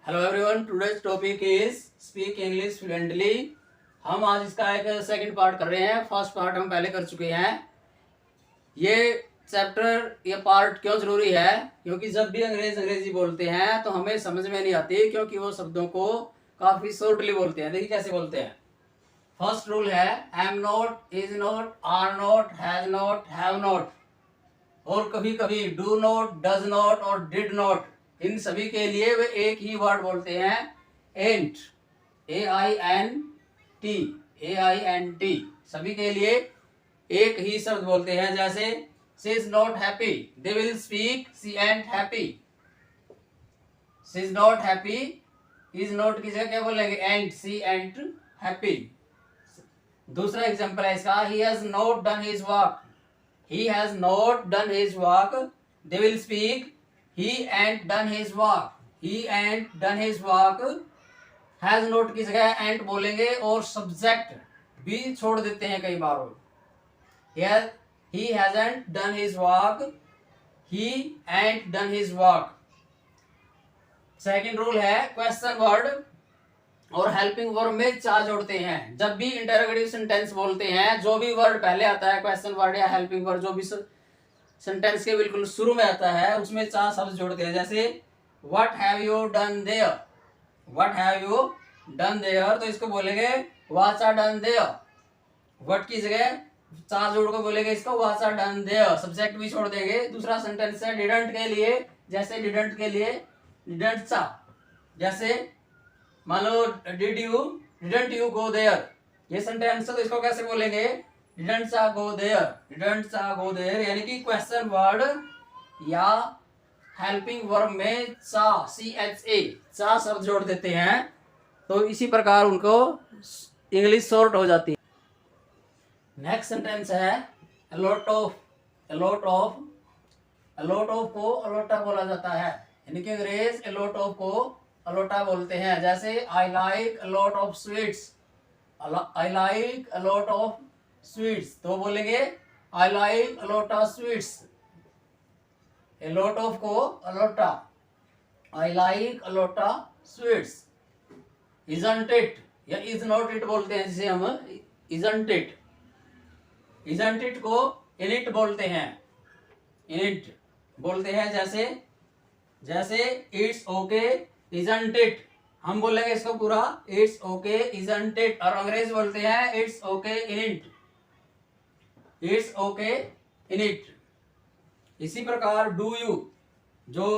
Hello everyone, today's topic is speak English fluently. हम आज इसका एक सेकंड पार्ट कर रहे हैं। फर्स्ट पार्ट हम पहले कर चुके हैं। ये चैप्टर, ये पार्ट क्यों जरूरी है? क्योंकि जब भी अंग्रेजी बोलते हैं तो हमें समझ में नहीं आती, क्योंकि वो शब्दों को काफी शॉर्टली बोलते हैं। देखिए कैसे बोलते हैं। फर्स्ट रूल है am not, is not, are not, has not, have not. और कभी कभी डू नॉट, डज नॉट और डिड नॉट, इन सभी के लिए वे एक ही वर्ड बोलते हैं, एंट, AINT, AINT। सभी के लिए एक ही शब्द बोलते हैं। जैसे she is not happy, they will speak she ant happy. She is not happy, is not की जगह क्या बोलेंगे? एंट, शी एंट हैप्पी। दूसरा एग्जांपल है इसका, he has not done his work, he has not done his work, they will speak he ain't done his work, he ain't done his work। has not की जगह ain't बोलेंगे और subject भी छोड़ देते हैं कई बार। he hasn't done his work, he ain't done his work। Second rule है क्वेश्चन वर्ड और हेल्पिंग वर्ब में चा जोड़ते हैं। जब भी इंटरोगेटिव सेंटेंस बोलते हैं, जो भी वर्ड पहले आता है, क्वेश्चन वर्ड या हेल्पिंग वर्ड, जो भी सेंटेंस के बिल्कुल शुरू में आता है, उसमें चा शब्द जोड़ते हैं। जैसे what have you done there, what have you done there, तो इसको बोलेंगे what's are done there. What की जगह चा जोड़ को बोलेंगे इसको what's are done there, subject भी छोड़ देंगे। दूसरा सेंटेंस है डिडंट के लिए, जैसे डिडंट के लिए डिडंट चा। जैसे मान लो डिडंट यू गो देयर, ये सेंटेंस है, तो इसको कैसे बोलेंगे? डिडंट सा गो देयर, डिडंट सा गो देयर। यानी कि क्वेश्चन वर्ड या हेल्पिंग वर्ब में चा, CHA, चा शब्द जोड़ देते हैं, तो इसी प्रकार उनको इंग्लिश शॉर्ट हो जाती है। नेक्स्ट सेंटेंस है a lot of, a lot of. Allot of को अलोटा बोला जाता है, यानी कि अंग्रेज अलॉट ऑफ को अलोटा बोलते हैं। जैसे I like a lot of sweets, I like a lot of sweets, तो बोलेंगे I like a lot of sweets. A lot of को a lotta, I like a lot of sweets. Isn't it या इज नॉट इट बोलते हैं, जिसे हम इजंट इट, इजंट इट को innit बोलते हैं, इनिट बोलते हैं। जैसे इट्स ओके इजंट इट, हम बोलेंगे इसको पूरा इट्स ओके इजंट इट, और अंग्रेज बोलते हैं it's okay in it, it's okay in it. इसी प्रकार डू यू, जो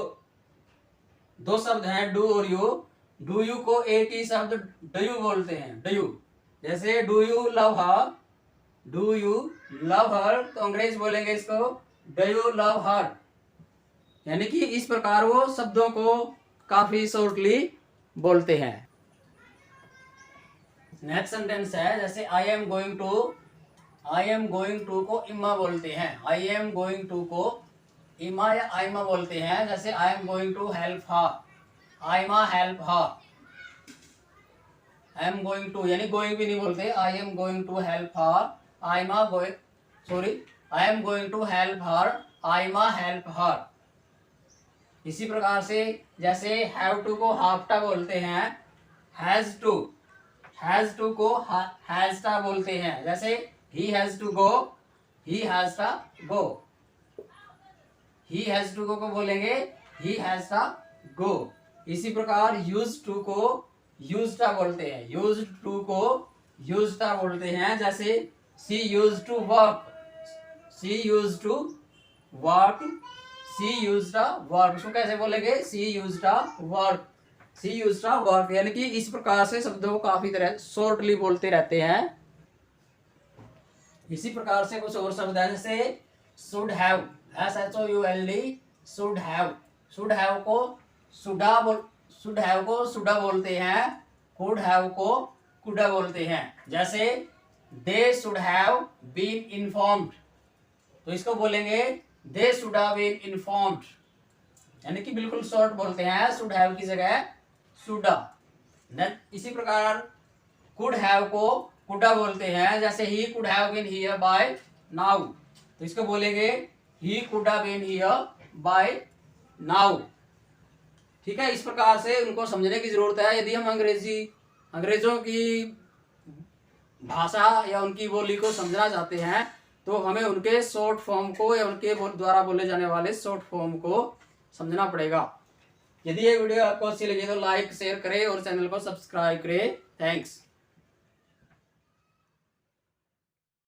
दो शब्द हैं डू और यू, डू यू को एक ही शब्द डू बोलते हैं, डू। जैसे do you love her, do you love हर, तो अंग्रेज बोलेंगे इसको डू यू लव हर। यानी कि इस प्रकार वो शब्दों को काफी शॉर्टली बोलते हैं। नेक्स्ट सेंटेंस है जैसे I am going to, I am going to को इमा बोलते हैं, आई एम गोइंग टू को इमा या आइमा बोलते हैं। जैसे I am going to help her, I'ma help her. I am going to यानी गोइंग भी नहीं बोलते, I am going to help her, I'ma going, sorry, I am going to help her, I'ma help her. इसी प्रकार से जैसे have to को हाफ्टा बोलते हैं, हैज टू को हैजटा बोलते हैं। जैसे he has to go, he has ta go, he has to go को बोलेंगे ही हैजटा गो। इसी प्रकार यूज टू को यूजटा बोलते हैं, यूज टू को यूजटा बोलते हैं। जैसे she use to work, she use to work, she used a work, इसको कैसे बोलेंगे? She used a work, she used a work. यानी कि इस प्रकार से शब्दों को काफी तरह शॉर्टली बोलते रहते हैं। इसी प्रकार से कुछ और शब्द है, जैसे should have, SHOULD, should have, should have को शुडा बोल, शुड हैव को शुडा बोलते हैं, कुड हैव को कुडा बोलते हैं। जैसे they should have been informed, तो इसको बोलेंगे they should have been informed, यानी कि बिल्कुल शॉर्ट बोलते हैं, शुड हैव की जगह शुडा। इसी प्रकार कुड हैव को कुडा बोलते हैं। जैसे he could have been here by now, तो इसको बोलेंगे he could have been here by now. ठीक है, इस प्रकार से उनको समझने की जरूरत है। यदि हम अंग्रेजों की भाषा या उनकी बोली को समझना चाहते हैं तो हमें उनके शॉर्ट फॉर्म को या उनके द्वारा बोले जाने वाले शॉर्ट फॉर्म को समझना पड़ेगा। यदि ये वीडियो आपको अच्छी लगी तो लाइक शेयर करें और चैनल को सब्सक्राइब करें। थैंक्स।